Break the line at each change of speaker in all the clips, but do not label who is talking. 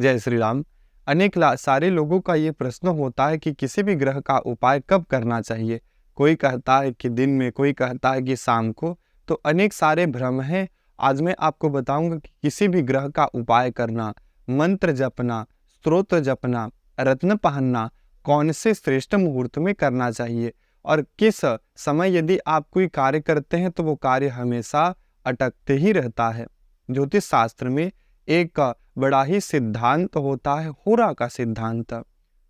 जय श्री राम। अनेक सारे लोगों का ये प्रश्न होता है कि किसी भी ग्रह का उपाय कब करना चाहिए। कोई कहता है कि दिन में, कोई कहता है कि शाम को। तो अनेक सारे भ्रम हैं। आज मैं आपको बताऊंगा कि किसी भी ग्रह का उपाय करना, मंत्र जपना, स्तोत्र जपना, रत्न पहनना कौन से श्रेष्ठ मुहूर्त में करना चाहिए और किस समय यदि आप कोई कार्य करते हैं तो वो कार्य हमेशा अटकते ही रहता है। ज्योतिष शास्त्र में एक बड़ा ही सिद्धांत होता है, होरा का सिद्धांत।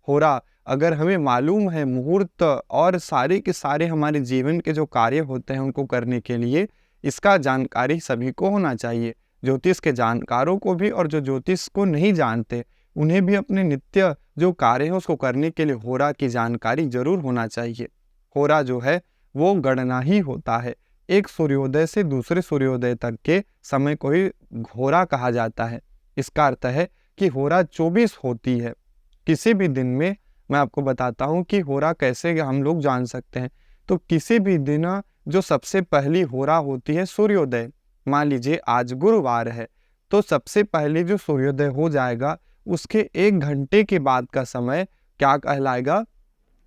होरा अगर हमें मालूम है, मुहूर्त और सारे के सारे हमारे जीवन के जो कार्य होते हैं उनको करने के लिए इसका जानकारी सभी को होना चाहिए। ज्योतिष के जानकारों को भी और जो ज्योतिष को नहीं जानते उन्हें भी अपने नित्य जो कार्य है उसको करने के लिए होरा की जानकारी जरूर होना चाहिए। होरा जो है वो गणना ही होता है। एक सूर्योदय से दूसरे सूर्योदय तक के समय को ही होरा कहा जाता है। इसका अर्थ है कि होरा 24 होती है किसी भी दिन में। मैं आपको बताता हूँ कि होरा कैसे हम लोग जान सकते हैं। तो किसी भी दिन जो सबसे पहली होरा होती है सूर्योदय, मान लीजिए आज गुरुवार है तो सबसे पहले जो सूर्योदय हो जाएगा उसके 1 घंटे के बाद का समय क्या कहलाएगा,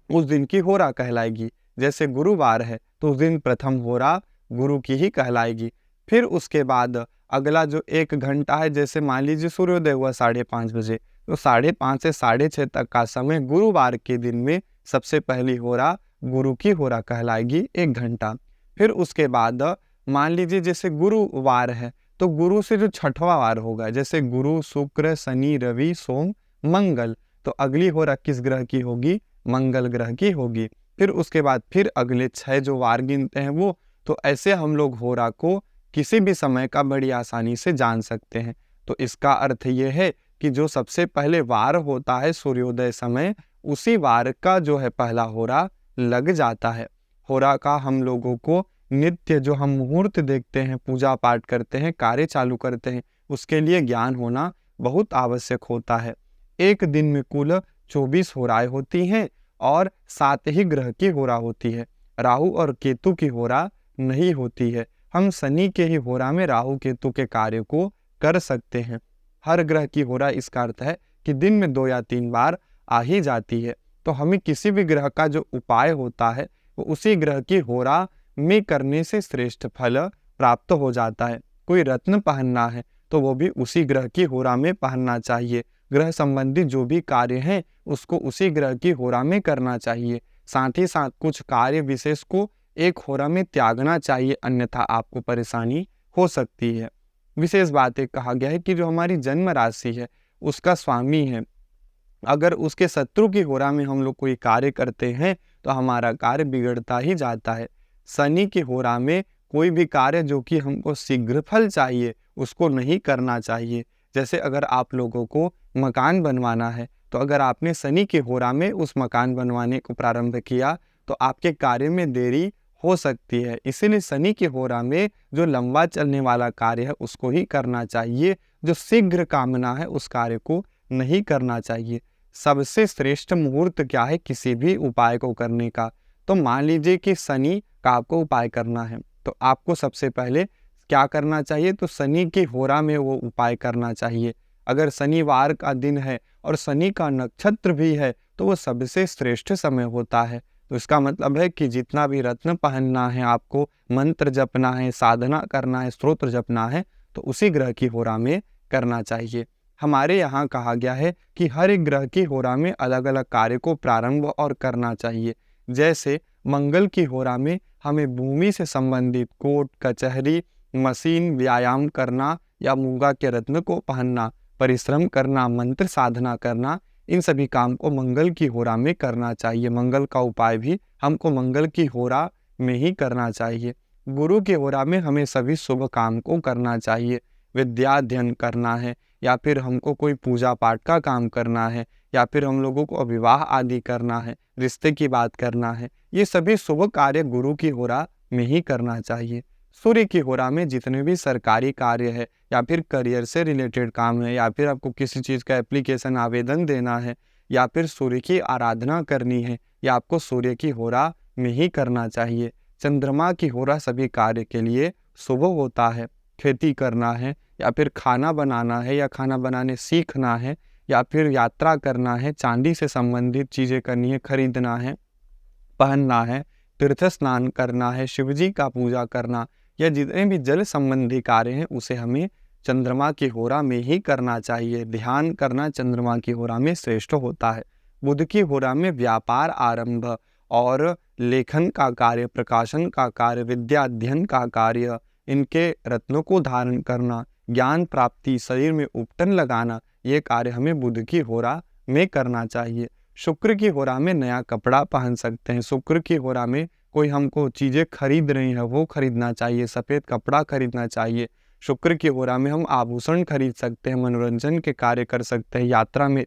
उस दिन की होरा कहलाएगी। जैसे गुरुवार है तो उस दिन प्रथम होरा गुरु की ही कहलाएगी। फिर उसके बाद अगला जो 1 घंटा है, जैसे मान लीजिए सूर्योदय हुआ 5:30 बजे, तो 5:30 से 6:30 तक का समय गुरुवार के दिन में सबसे पहली होरा गुरु की होरा कहलाएगी, 1 घंटा। फिर उसके बाद मान लीजिए जैसे गुरुवार है तो गुरु से जो छठवां वार होगा, जैसे गुरु, शुक्र, शनि, रवि, सोम, मंगल, तो अगली होरा किस ग्रह की होगी, मंगल ग्रह की होगी। फिर उसके बाद फिर अगले 6 जो वार गिनते हैं वो। तो ऐसे हम लोग होरा को किसी भी समय का बड़ी आसानी से जान सकते हैं। तो इसका अर्थ ये है कि जो सबसे पहले वार होता है सूर्योदय समय, उसी वार का जो है पहला होरा लग जाता है। होरा का हम लोगों को नित्य जो हम मुहूर्त देखते हैं, पूजा पाठ करते हैं, कार्य चालू करते हैं, उसके लिए ज्ञान होना बहुत आवश्यक होता है। एक दिन में कुल 24 होराएं होती हैं और 7 ही ग्रह की होरा होती है। राहु और केतु की होरा नहीं होती है। हम शनि के ही होरा में राहु केतु के कार्य को कर सकते हैं। हर ग्रह की होरा इसका अर्थ है कि दिन में 2 या 3 बार आ ही जाती है। तो हमें किसी भी ग्रह का जो उपाय होता है वो उसी ग्रह की होरा में करने से श्रेष्ठ फल प्राप्त हो जाता है। कोई रत्न पहनना है तो वो भी उसी ग्रह की होरा में पहनना चाहिए। ग्रह संबंधी जो भी कार्य हैं उसको उसी ग्रह की होरा में करना चाहिए। साथ ही साथ कुछ कार्य विशेष को एक होरा में त्यागना चाहिए, अन्यथा आपको परेशानी हो सकती है। विशेष बात एक कहा गया है कि जो हमारी जन्म राशि है उसका स्वामी है, अगर उसके शत्रु की होरा में हम लोग कोई कार्य करते हैं तो हमारा कार्य बिगड़ता ही जाता है। शनि की होरा में कोई भी कार्य जो कि हमको शीघ्र फल चाहिए उसको नहीं करना चाहिए। जैसे अगर आप लोगों को मकान बनवाना है तो अगर आपने शनि की होरा में उस मकान बनवाने को प्रारंभ किया तो आपके कार्य में देरी हो सकती है। इसीलिए शनि की होरा में जो लंबा चलने वाला कार्य है उसको ही करना चाहिए। जो शीघ्र कामना है उस कार्य को नहीं करना चाहिए। सबसे श्रेष्ठ मुहूर्त क्या है किसी भी उपाय को करने का? तो मान लीजिए कि शनि का आपको उपाय करना है तो आपको सबसे पहले क्या करना चाहिए, तो शनि की होरा में वो उपाय करना चाहिए। अगर शनिवार का दिन है और शनि का नक्षत्र भी है तो वो सबसे श्रेष्ठ समय होता है। तो इसका मतलब है कि जितना भी रत्न पहनना है, आपको मंत्र जपना है, साधना करना है, स्तोत्र जपना है, तो उसी ग्रह की होरा में करना चाहिए। हमारे यहाँ कहा गया है कि हर एक ग्रह की होरा में अलग अलग कार्य को प्रारंभ और करना चाहिए। जैसे मंगल की होरा में हमें भूमि से संबंधित कोर्ट कचहरी, मशीन, व्यायाम करना या मूंगा के रत्न को पहनना, परिश्रम करना, मंत्र साधना करना, इन सभी काम को मंगल की होरा में करना चाहिए। मंगल का उपाय भी हमको मंगल की होरा में ही करना चाहिए। गुरु की होरा में हमें सभी शुभ काम को करना चाहिए। विद्या अध्ययन करना है या फिर हमको कोई पूजा पाठ का काम करना है या फिर हम लोगों को विवाह आदि करना है, रिश्ते की बात करना है, ये सभी शुभ कार्य गुरु की होरा में ही करना चाहिए। सूर्य की होरा में जितने भी सरकारी कार्य है या फिर करियर से रिलेटेड काम है या फिर आपको किसी चीज़ का एप्लीकेशन आवेदन देना है या फिर सूर्य की आराधना करनी है, या आपको सूर्य की होरा में ही करना चाहिए। चंद्रमा की होरा सभी कार्य के लिए शुभ होता है। खेती करना है या फिर खाना बनाना है या खाना बनाने सीखना है या फिर यात्रा करना है, चांदी से संबंधित चीज़ें करनी है, खरीदना है, पहनना है, तीर्थ स्नान करना है, शिवजी का पूजा करना, या जितने भी जल संबंधी कार्य हैं उसे हमें चंद्रमा की होरा में ही करना चाहिए। ध्यान करना चंद्रमा की होरा में श्रेष्ठ होता है। बुध की होरा में व्यापार आरंभ और लेखन का कार्य, प्रकाशन का कार्य, विद्या अध्ययन का कार्य, इनके रत्नों को धारण करना, ज्ञान प्राप्ति, शरीर में उपटन लगाना, ये कार्य हमें बुध की होरा में करना चाहिए। शुक्र की होरा में नया कपड़ा पहन सकते हैं। शुक्र की होरा में कोई हमको चीज़ें खरीद रही हैं वो खरीदना चाहिए, सफ़ेद कपड़ा खरीदना चाहिए। शुक्र की होरा में हम आभूषण खरीद सकते हैं, मनोरंजन के कार्य कर सकते हैं, यात्रा में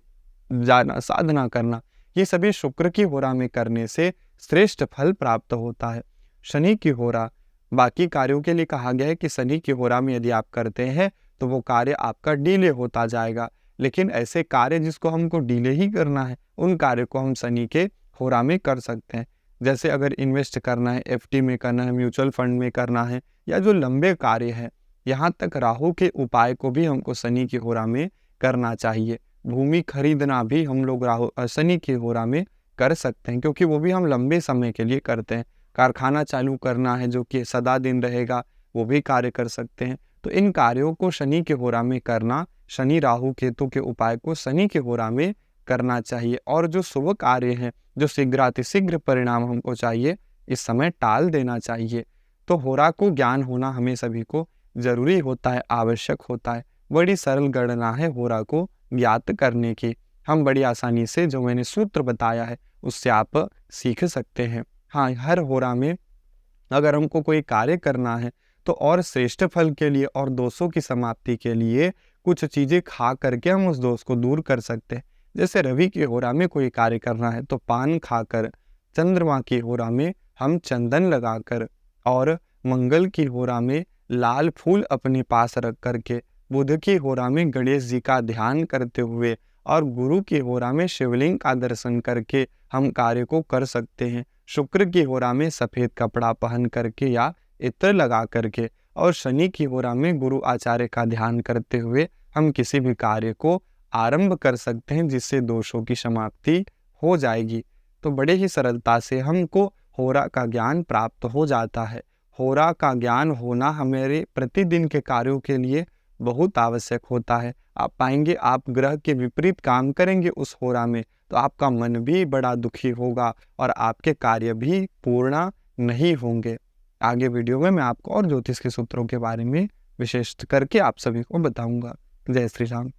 जाना, साधना करना, ये सभी शुक्र की होरा में करने से श्रेष्ठ फल प्राप्त होता है। शनि की होरा, बाकी कार्यों के लिए कहा गया है कि शनि की होरा में यदि आप करते हैं तो वो कार्य आपका डिले होता जाएगा, लेकिन ऐसे कार्य जिसको हमको डिले ही करना है उन कार्य को हम शनि के होरा में कर सकते हैं। जैसे अगर इन्वेस्ट करना है, एफडी में करना है, म्यूचुअल फंड में करना है, या जो लंबे कार्य हैं, यहाँ तक राहु के उपाय को भी हमको शनि की होरा में करना चाहिए। भूमि खरीदना भी हम लोग शनि की होरा में कर सकते हैं, क्योंकि वो भी हम लंबे समय के लिए करते हैं। कारखाना चालू करना है जो कि सदा दिन रहेगा, वो भी कार्य कर सकते हैं। तो इन कार्यों को शनि के होरा में करना, शनि राहु केतु के उपाय को शनि के होरा में करना चाहिए। और जो शुभ कार्य हैं, जो शीघ्रातिशीघ्र परिणाम हमको चाहिए, इस समय टाल देना चाहिए। तो होरा को ज्ञान होना हमें सभी को जरूरी होता है, आवश्यक होता है। बड़ी सरल गणना है होरा को ज्ञात करने की। हम बड़ी आसानी से जो मैंने सूत्र बताया है उससे आप सीख सकते हैं। हाँ, हर होरा में अगर हमको कोई कार्य करना है तो और श्रेष्ठ फल के लिए और दोषों की समाप्ति के लिए कुछ चीज़ें खा करके हम उस दोष को दूर कर सकते हैं। जैसे रवि की होरा में कोई कार्य करना है तो पान खाकर, चंद्रमा की होरा में हम चंदन लगाकर, और मंगल की होरा में लाल फूल अपने पास रख करके, बुध की होरा में गणेश जी का ध्यान करते हुए, और गुरु की होरा में शिवलिंग का दर्शन करके हम कार्य को कर सकते हैं। शुक्र की होरा में सफ़ेद कपड़ा पहन करके या इत्र लगा करके, और शनि की होरा में गुरु आचार्य का ध्यान करते हुए हम किसी भी कार्य को आरंभ कर सकते हैं, जिससे दोषों की समाप्ति हो जाएगी। तो बड़े ही सरलता से हमको होरा का ज्ञान प्राप्त हो जाता है। होरा का ज्ञान होना हमारे प्रतिदिन के कार्यों के लिए बहुत आवश्यक होता है। आप पाएंगे आप ग्रह के विपरीत काम करेंगे उस होरा में तो आपका मन भी बड़ा दुखी होगा और आपके कार्य भी पूर्ण नहीं होंगे। आगे वीडियो में मैं आपको और ज्योतिष के सूत्रों के बारे में विशेष करके आप सभी को बताऊंगा। जय श्री राम।